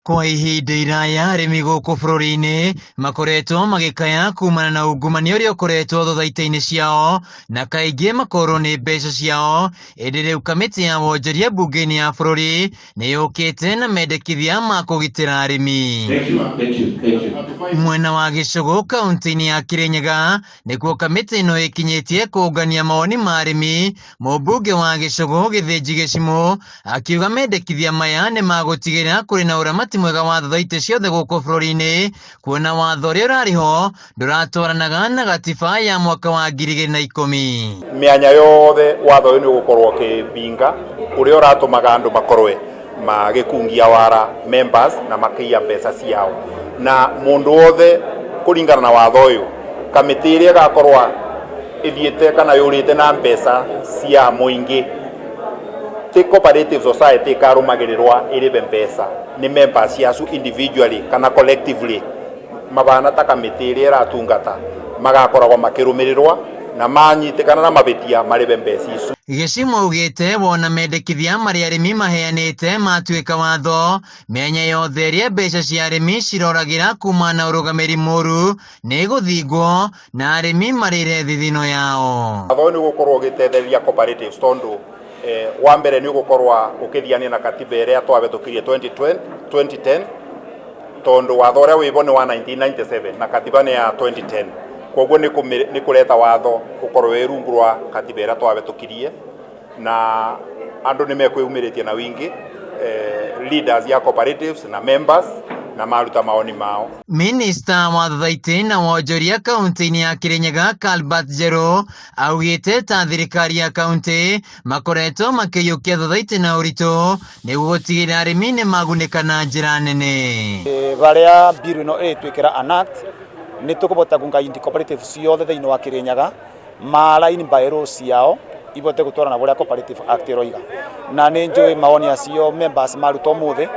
Kwa ihinda iraya arĩmi gũkũ bũrũri-inĩ makoretwo magĩkaya kumana na ungumania ũrĩa ũkoretwo thothaitĩ-inĩ ciao na kaingĩ makorwo nĩ mbeca ciao. Ĩndĩ rĩu kamĩtĩ ya wonjoria mbunge-inĩ ya bũrũri nĩyũkĩte na mendekithia ma kũgitĩra arĩmi. Mwena wa Gĩcũgũ kaunti-inĩ ya Kirinyaga nĩkuo kamĩtĩ ĩno ĩkinyĩtie kũngania mawoni ma arĩmi. Mũmbunge wa Gĩcũgũ Gĩthĩnji Gĩchimũ akiuga mendekithia maya nĩ magũtigĩrĩra kũrĩ na ũramati mwega wa thothaitĩ ciothe gũkũ bũrũri-inĩ, kuona watho ũrĩa ũrarĩ ho ndũratwaranaga na gatiba ya mwaka wa 2010. Mĩanya yothe watho ũyũ nĩ ũgũkorwo ũkĩbinga ũrĩa ũratũmaga andũ makorwe magĩkungia wara members na makĩiya mbeca ciao, na mũndũ wothe kũringana na watho ũyũ kamĩtĩ ĩrĩa ĩgakorwa ĩthiĩte kana yũrĩte na mbeca cia mũingĩ ti cooperative society ikarũmagĩrĩrwa ĩrĩbe mbeca ni members yacu individually kana collectively. Mabana ta kamĩtĩ ĩrĩa ĩratungata magakoragwo makĩrũmĩrĩrwa na manyitĩkana na mabĩtia marĩbe mbeca icu. Gĩchimũ augĩte wona mendekithia marĩa arĩmi maheanĩte matuĩka watho, mĩanya yothe ĩrĩa mbeca cia arĩmi ciroragĩra kuma na ũrũgamĩri mũru nĩ gũthingwo na arĩmi marĩre thithino yao. Watho nĩ ũgũkorwo ũgĩtethereria cooperatives tondũ wa mbere nĩ ũgũkorwa ũkĩthiania na katiba ĩrĩa twabetũkirie 2010 tondũ watho ũrĩa wĩbo nĩ wa 1997 na katiba nĩ ya 2010. Koguo nĩ kũreta watho ũkorwo wĩ rungu rwa katiba ĩrĩa twabetũkirie na andũ nĩ mekwĩumĩrĩtie na wingi leaders ya cooperatives na members na maruta maoni mao. Minista wa thothaitĩ na wonjoria kaunti-inĩ ya Kirinyaga Albert Njeru augĩte ta thirikari ya kaunti makoretwo makĩiyũkia thothaitĩ na ũritũ nĩguo gũtigĩrĩra arĩmi nĩ magunĩka na njĩra nene. Barĩa bill ĩno ĩtwĩkĩra enact nĩ tũkũbota kungaindi cooperatives ciothe thĩinĩ wa Kirinyaga maraini bylaws ciao ibote gũtwarana ũrĩa Cooperative Act ĩroiga, na nĩ njũĩ mawoni acio members maruta ũmũthĩ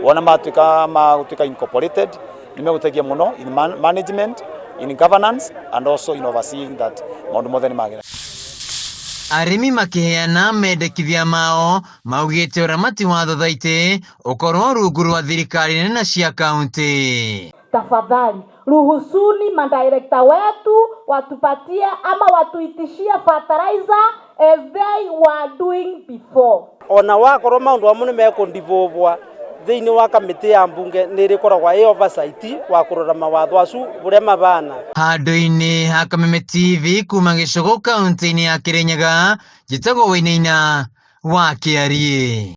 wona magũtuĩka incorporated nĩ megũteithia mũno in management, in governance and also in overseeing that maũndũ mothe nĩ magĩra. Arĩmi makĩheana mendekithia mao maugĩte ũramati wa thothaitĩ ũkorwo rungu rwa thirikari nene cia kaunti. Tafadhali ruhusuni madirekta wetu watupatie ama watuitishie fertilizer as they were doing before. Ona wakorwo maũndũ amwe nĩ mekũndivũbwa thĩinĩ wa kamĩtĩ ya mbunge nĩ ĩrĩkoragwo ĩ oversight wa kũrora mawatho acu ũrĩa mabana. Handũ-inĩ ha Kameme TV kuma Gĩcũgũ kaunti-inĩ ya Kirinyaga, njĩtagwo Wainaina wa Kĩarie.